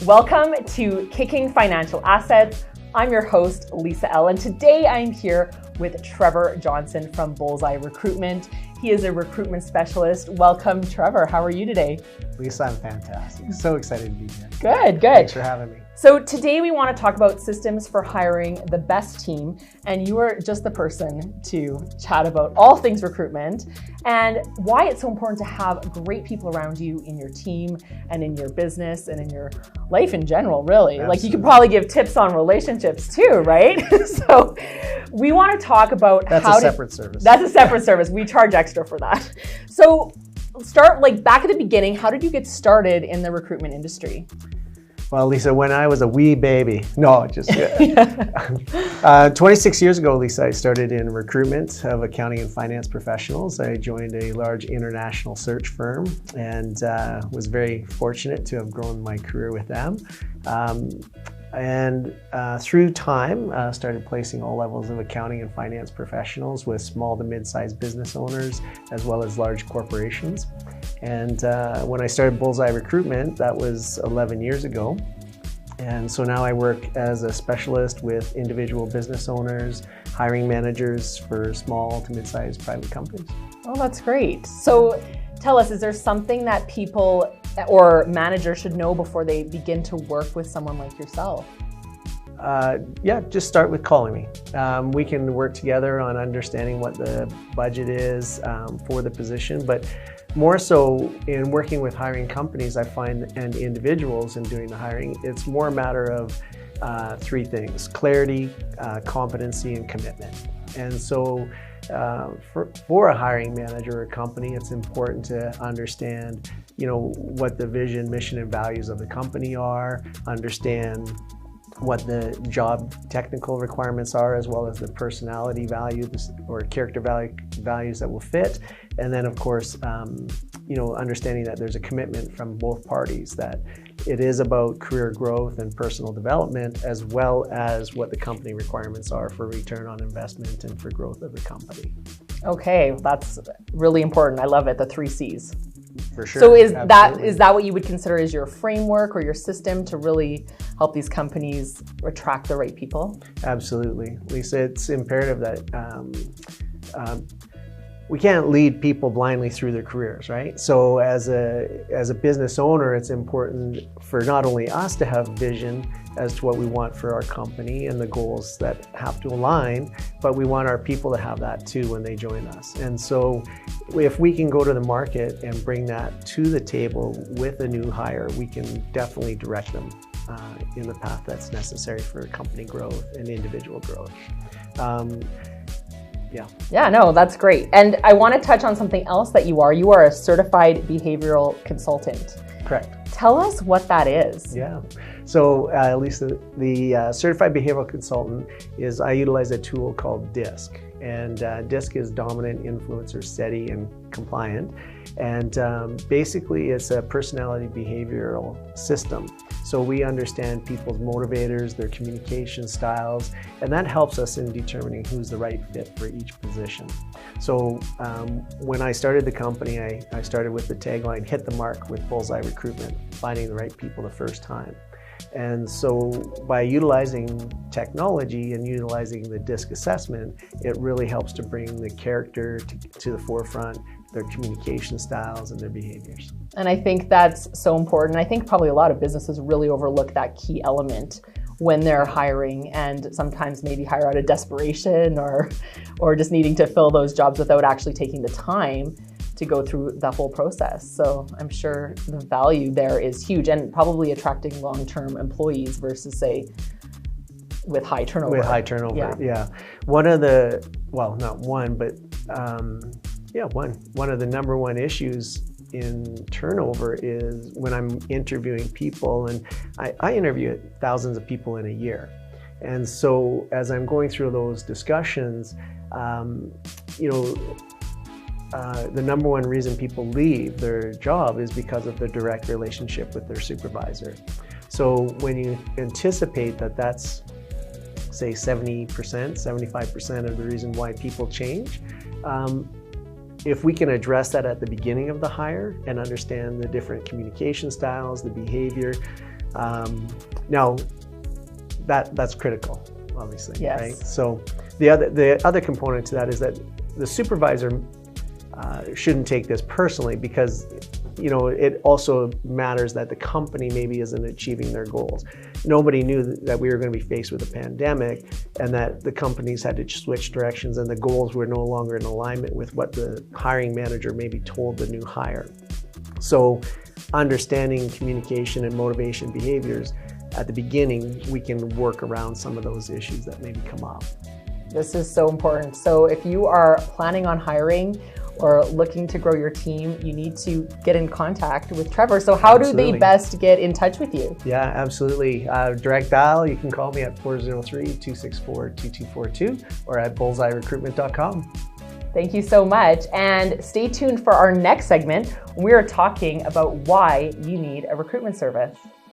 Welcome to Kicking Financial Assets. I'm your host, Lisa Elle, and today I'm here with Trevor Johnson from BullsEye Recruitment. He is a recruitment specialist. Welcome, Trevor. How are you today? Lisa, I'm fantastic. So excited to be here. Good. Thanks for having me. So today we want to talk about systems for hiring the best team, and you are just the person to chat about all things recruitment and why it's so important to have great people around you in your team and in your business and in your life in general, really. Absolutely. Like you could probably give tips on relationships too, right? So we want to talk about That's a separate service. That's a separate service. We charge extra for that. So start back at the beginning. How did you get started in the recruitment industry? Well, Lisa, when I was a wee baby, 26 years ago, Lisa, I started in recruitment of accounting and finance professionals. I joined a large international search firm and was very fortunate to have grown my career with them. Through time, started placing all levels of accounting and finance professionals with small to mid-sized business owners, as well as large corporations. And when I started BullsEye Recruitment, that was 11 years ago. And so now I work as a specialist with individual business owners, hiring managers for small to mid-sized private companies. Oh, that's great. So tell us, is there something that people or managers should know before they begin to work with someone like yourself? Yeah, just start with calling me. We can work together on understanding what the budget is for the position, but more so in working with hiring companies, I find, and individuals in doing the hiring, it's more a matter of three things: clarity, competency, and commitment. And so for a hiring manager or company, it's important to understand, what the vision, mission, and values of the company are, understand what the job technical requirements are, as well as the personality values or character values that will fit. And then, of course, understanding that there's a commitment from both parties, that it is about career growth and personal development, as well as what the company requirements are for return on investment and for growth of the company. Okay, that's really important. I love it, the 3 C's. For sure. So is that what you would consider as your framework or your system to really help these companies attract the right people? Absolutely. Lisa, it's imperative that we can't lead people blindly through their careers, right? So as a business owner, it's important for not only us to have vision as to what we want for our company and the goals that have to align, but we want our people to have that too when they join us. And so if we can go to the market and bring that to the table with a new hire, we can definitely direct them in the path that's necessary for company growth and individual growth. Yeah, no, that's great. And I want to touch on something else that you are. You are a certified behavioral consultant. Correct. Tell us what that is. Yeah. So Lisa, the certified behavioral consultant I utilize a tool called DISC. And DISC is dominant, influencer, steady, and compliant. And basically it's a personality behavioral system. So we understand people's motivators, their communication styles, and that helps us in determining who's the right fit for each position. So when I started the company, I started with the tagline, "Hit the mark with BullsEye Recruitment, finding the right people the first time." And so by utilizing technology and utilizing the DISC assessment, it really helps to bring the character to the forefront, their communication styles and their behaviors. And I think that's so important. I think probably a lot of businesses really overlook that key element when they're hiring, and sometimes maybe hire out of desperation or just needing to fill those jobs without actually taking the time to go through the whole process. So I'm sure the value there is huge, and probably attracting long-term employees versus, say, with high turnover. With high turnover, yeah. One of the, well, not one, but one of the number one issues in turnover is when I'm interviewing people, and I interview thousands of people in a year. And so as I'm going through those discussions, the number one reason people leave their job is because of the direct relationship with their supervisor. So when you anticipate that that's, say, 70%, 75% of the reason why people change, if we can address that at the beginning of the hire and understand the different communication styles, the behavior, Now, that's critical, obviously, yes. right? So the other component to that is that the supervisor shouldn't take this personally, because it also matters that the company maybe isn't achieving their goals. Nobody knew that we were going to be faced with a pandemic, and that the companies had to switch directions, and the goals were no longer in alignment with what the hiring manager maybe told the new hire. So understanding communication and motivation behaviors at the beginning, we can work around some of those issues that maybe come up. This is so important. So if you are planning on hiring or looking to grow your team, you need to get in contact with Trevor. So how do they best get in touch with you? Yeah, absolutely. Direct dial, you can call me at 403-264-2242 or at BullsEyeRecruitment.com. Thank you so much. And stay tuned for our next segment. We're talking about why you need a recruitment service.